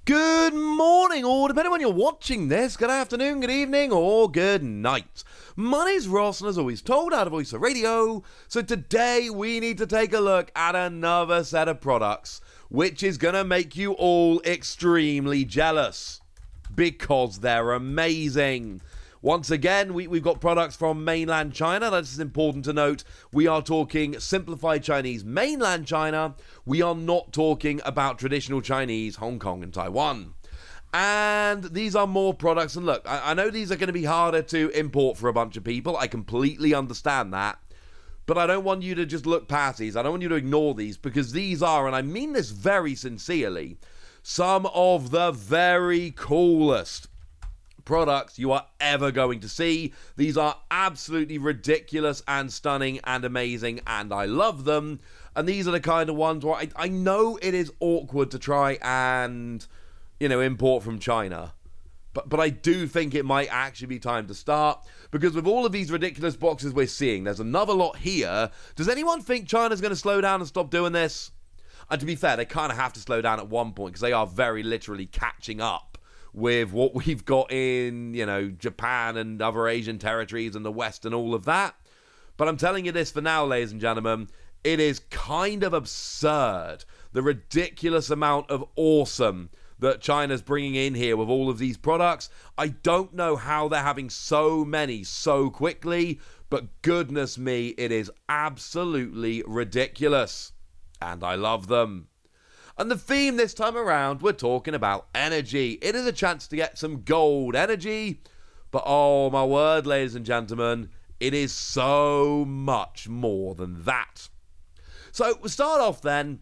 Good morning, or depending on when you're watching this, good afternoon, good evening, or good night. My name's Ross, and as always, told out of Voice of Radio. So today we need to take a look at another set of products, which is going to make you all extremely jealous, because they're amazing. Once again, we've got products from mainland China. This is important to note. We are talking simplified Chinese mainland China. We are not talking about traditional Chinese Hong Kong and Taiwan. And these are more products. And look, I know these are going to be harder to import for a bunch of people. I completely understand that. But I don't want you to just look past these. I don't want you to ignore these, because these are, and I mean this very sincerely, some of the very coolest products you are ever going to see. These are absolutely ridiculous and stunning and amazing, and I love them. And these are the kind of ones where I know it is awkward to try and, import from China. But I do think it might actually be time to start, because with all of these ridiculous boxes we're seeing, there's another lot here. Does anyone think China's going to slow down and stop doing this? And to be fair, they kind of have to slow down at one point, because they are very literally catching up with what we've got in, Japan and other Asian territories and the West and all of that. But I'm telling you this for now, ladies and gentlemen, it is kind of absurd, the ridiculous amount of awesome that China's bringing in here with all of these products. I don't know how they're having so many so quickly, but goodness me, it is absolutely ridiculous. And I love them. And the theme this time around, we're talking about energy. It is a chance to get some gold energy, but oh my word, ladies and gentlemen, it is so much more than that. So we'll start off then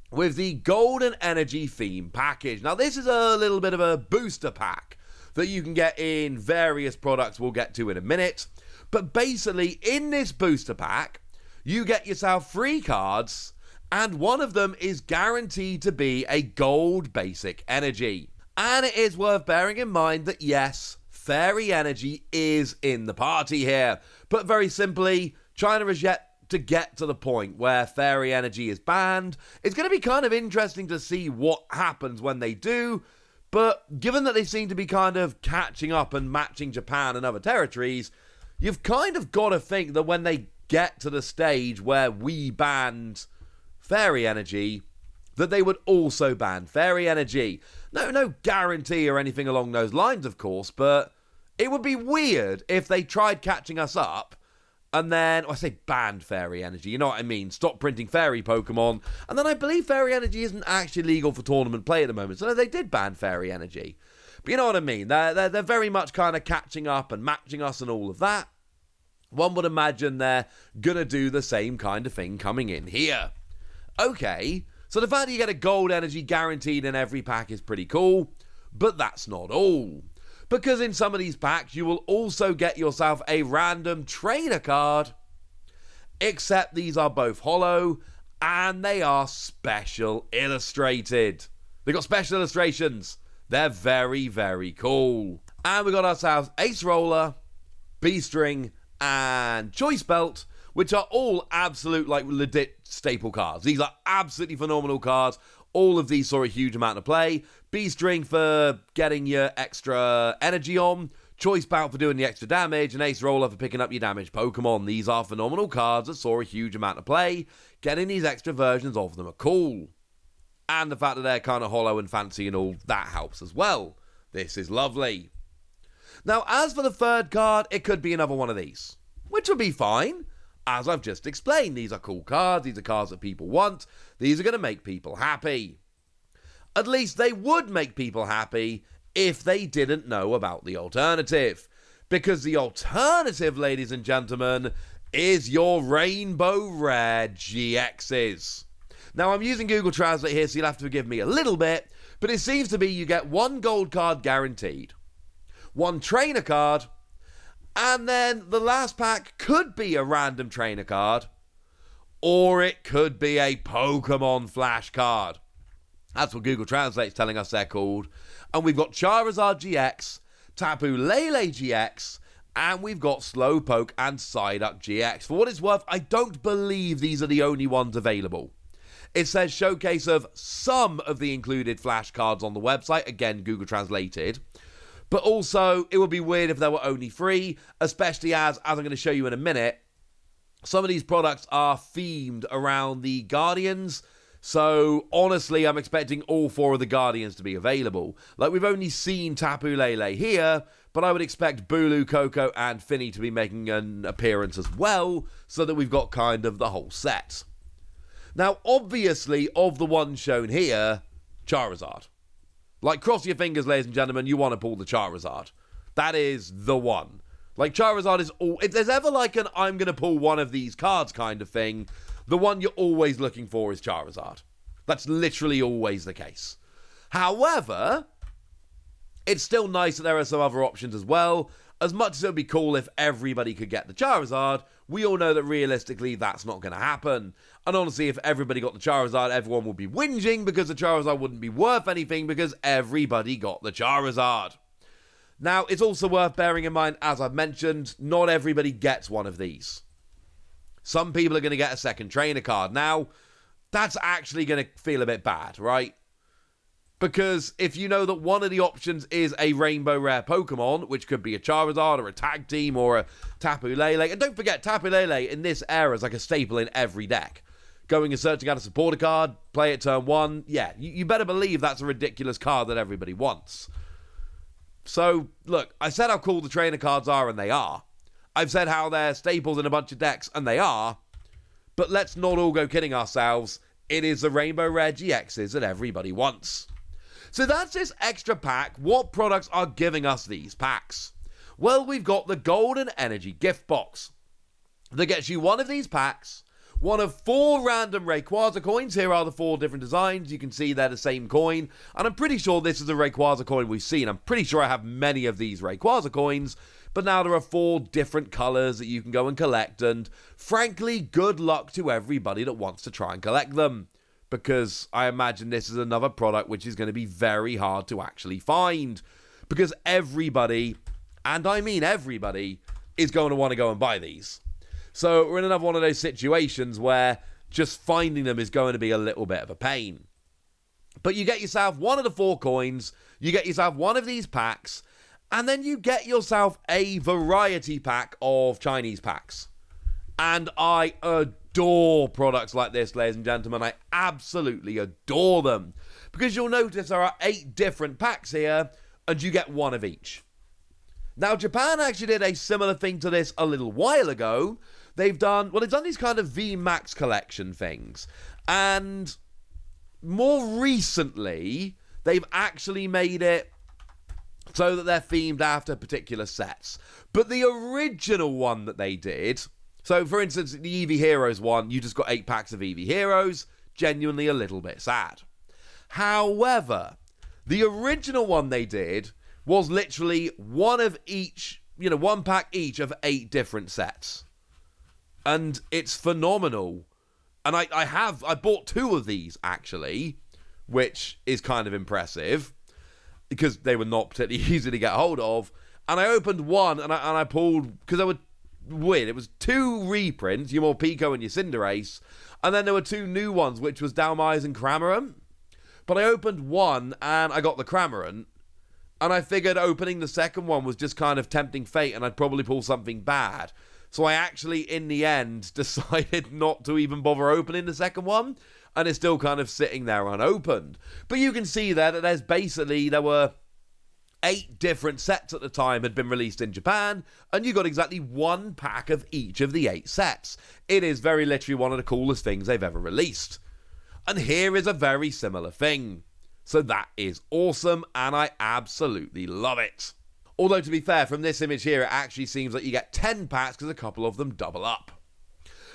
with the golden energy theme package. Now this is a little bit of a booster pack that you can get in various products we'll get to in a minute. But basically in this booster pack, you get yourself 3 cards, and one of them is guaranteed to be a gold basic energy. And it is worth bearing in mind that yes, fairy energy is in the party here. But very simply, China has yet to get to the point where fairy energy is banned. It's going to be kind of interesting to see what happens when they do. But given that they seem to be kind of catching up and matching Japan and other territories, you've kind of got to think that when they get to the stage where we banned fairy energy, that they would also ban fairy energy. No guarantee or anything along those lines, of course, but it would be weird if they tried catching us up and then, I say banned fairy energy, you know what I mean, stop printing fairy Pokemon, and then I believe fairy energy isn't actually legal for tournament play at the moment, so they did ban fairy energy. But you know what I mean, they're very much kind of catching up and matching us and all of that. One would imagine they're gonna do the same kind of thing coming in here. Okay, so the fact that you get a gold energy guaranteed in every pack is pretty cool, but that's not all. Because in some of these packs, you will also get yourself a random trainer card, except these are both holo, and they are special illustrated. They've got special illustrations. They're very, very cool. And we got ourselves Ace Roller, B-String, and Choice Belt, which are all absolute, legit staple cards. These are absolutely phenomenal cards. All of these saw a huge amount of play. B-String for getting your extra energy on. Choice Belt for doing the extra damage. And Ace Roller for picking up your damaged Pokemon. These are phenomenal cards that saw a huge amount of play. Getting these extra versions of them are cool. And the fact that they're kind of hollow and fancy and all, that helps as well. This is lovely. Now, as for the third card, it could be another one of these, which would be fine. As I've just explained, these are cool cards, these are cards that people want, these are going to make people happy. At least they would make people happy if they didn't know about the alternative. Because the alternative, ladies and gentlemen, is your Rainbow Rare GXs. Now, I'm using Google Translate here, so you'll have to forgive me a little bit, but it seems to be you get 1 gold card guaranteed, 1 trainer card, and then the last pack could be a random trainer card, or it could be a Pokemon Flash card. That's what Google Translate's telling us they're called. And we've got Charizard GX, Tapu Lele GX, and we've got Slowpoke and Psyduck GX. For what it's worth, I don't believe these are the only ones available. It says showcase of some of the included flashcards on the website. Again, Google translated. But also, it would be weird if there were only 3, especially as I'm going to show you in a minute, some of these products are themed around the Guardians. So, honestly, I'm expecting all 4 of the Guardians to be available. Like, we've only seen Tapu Lele here, but I would expect Bulu, Coco, and Finny to be making an appearance as well, so that we've got kind of the whole set. Now, obviously, of the ones shown here, Charizard. Like, cross your fingers, ladies and gentlemen, you want to pull the Charizard. That is the one. Like, Charizard is all... If there's ever like an I'm going to pull one of these cards kind of thing, the one you're always looking for is Charizard. That's literally always the case. However, it's still nice that there are some other options as well. As much as it would be cool if everybody could get the Charizard, we all know that realistically that's not going to happen. And honestly, if everybody got the Charizard, everyone would be whinging because the Charizard wouldn't be worth anything because everybody got the Charizard. Now, it's also worth bearing in mind, as I've mentioned, not everybody gets one of these. Some people are going to get a second trainer card. Now, that's actually going to feel a bit bad, right? Because if you know that one of the options is a Rainbow Rare Pokemon, which could be a Charizard or a Tag Team or a Tapu Lele, and don't forget, Tapu Lele in this era is like a staple in every deck. Going and searching out a supporter card, play it turn 1, yeah, you better believe that's a ridiculous card that everybody wants. So, look, I said how cool the trainer cards are, and they are. I've said how they're staples in a bunch of decks, and they are. But let's not all go kidding ourselves. It is the Rainbow Rare GXs that everybody wants. So that's this extra pack. What products are giving us these packs? Well, we've got the Golden Energy Gift Box that gets you one of these packs, one of 4 random Rayquaza coins. Here are the 4 different designs. You can see they're the same coin. And I'm pretty sure this is a Rayquaza coin we've seen. I'm pretty sure I have many of these Rayquaza coins. But now there are 4 different colors that you can go and collect. And frankly, good luck to everybody that wants to try and collect them. Because I imagine this is another product which is going to be very hard to actually find. Because everybody, and I mean everybody, is going to want to go and buy these. So we're in another one of those situations where just finding them is going to be a little bit of a pain. But you get yourself one of the 4 coins, you get yourself one of these packs, and then you get yourself a variety pack of Chinese packs. And I adore products like this, ladies and gentlemen. I absolutely adore them. Because you'll notice there are 8 different packs here, and you get one of each. Now, Japan actually did a similar thing to this a little while ago. They've done these kind of VMAX collection things. And more recently, they've actually made it so that they're themed after particular sets. But the original one that they did, so for instance, the Eevee Heroes one, you just got 8 packs of Eevee Heroes, genuinely a little bit sad. However, the original one they did was literally one of each, one pack each of 8 different sets. And it's phenomenal. And I bought 2 of these, actually, which is kind of impressive, because they were not particularly easy to get hold of. And I opened one, and I pulled, because they were weird. It was 2 reprints, your Morpeko and your Cinderace, and then there were 2 new ones, which was Dhalmise and Cramorant. But I opened one, and I got the Cramorant, and I figured opening the second one was just kind of tempting fate, and I'd probably pull something bad. So I actually, in the end, decided not to even bother opening the second one, and it's still kind of sitting there unopened. But you can see there that there were 8 different sets at the time had been released in Japan, and you got exactly 1 pack of each of the 8 sets. It is very literally one of the coolest things they've ever released. And here is a very similar thing. So that is awesome, and I absolutely love it. Although, to be fair, from this image here, it actually seems like you get 10 packs because a couple of them double up.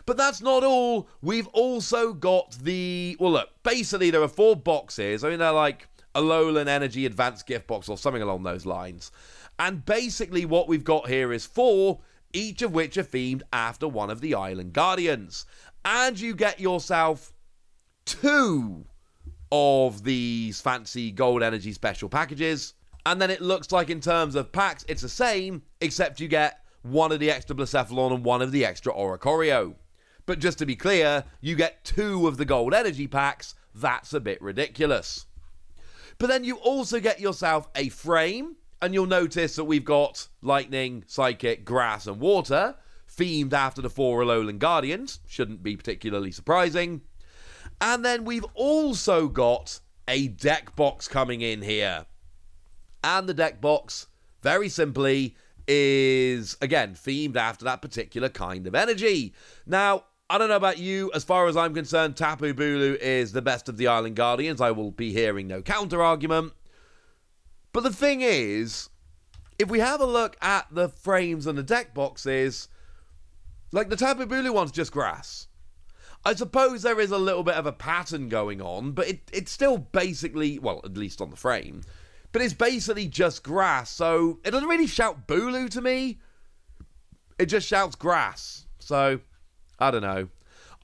But that's not all. We've also got basically there are 4 boxes. I mean, they're like Alolan Energy Advanced Gift Box or something along those lines. And basically what we've got here is 4, each of which are themed after one of the Island Guardians. And you get yourself 2 of these fancy Gold Energy special packages. And then it looks like in terms of packs, it's the same, except you get one of the extra Blacephalon and one of the extra Oricorio. But just to be clear, you get 2 of the gold energy packs. That's a bit ridiculous. But then you also get yourself a frame, and you'll notice that we've got lightning, psychic, grass, and water, themed after the 4 Alolan Guardians. Shouldn't be particularly surprising. And then we've also got a deck box coming in here. And the deck box, very simply, is, again, themed after that particular kind of energy. Now, I don't know about you, as far as I'm concerned, Tapu Bulu is the best of the Island Guardians. I will be hearing no counter-argument. But the thing is, if we have a look at the frames and the deck boxes, like the Tapu Bulu one's just grass. I suppose there is a little bit of a pattern going on, but it's still basically, well, at least on the frame, but it's basically just grass, so it doesn't really shout Bulu to me. It just shouts grass. So, I don't know.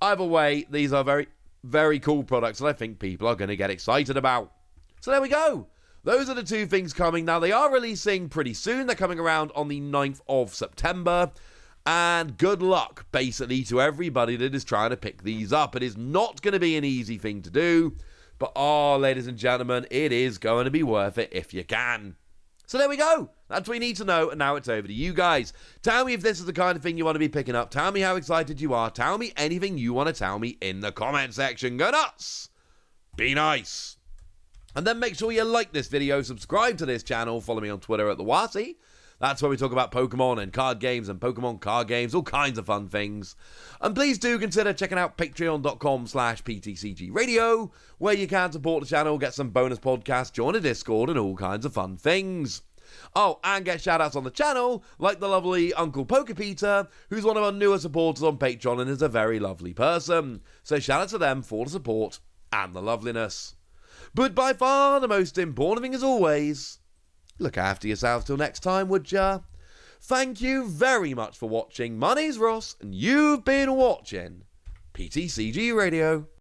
Either way, these are very, very cool products that I think people are going to get excited about. So there we go. Those are the 2 things coming. Now, they are releasing pretty soon. They're coming around on the 9th of September. And good luck, basically, to everybody that is trying to pick these up. It is not going to be an easy thing to do. But, ladies and gentlemen, it is going to be worth it if you can. So there we go. That's what you need to know, and now it's over to you guys. Tell me if this is the kind of thing you want to be picking up. Tell me how excited you are. Tell me anything you want to tell me in the comment section. Go nuts! Be nice! And then make sure you like this video, subscribe to this channel, follow me on Twitter at TheWasi. That's where we talk about Pokemon and card games and Pokemon card games, all kinds of fun things. And please do consider checking out patreon.com/PTCGradio, where you can support the channel, get some bonus podcasts, join a Discord, and all kinds of fun things. Oh, and get shoutouts on the channel, like the lovely Uncle Pokepeter, who's one of our newer supporters on Patreon and is a very lovely person. So shout out to them for the support and the loveliness. But by far the most important thing as always, look after yourselves till next time, would ya? Thank you very much for watching. My name's Ross, and you've been watching PTCG Radio.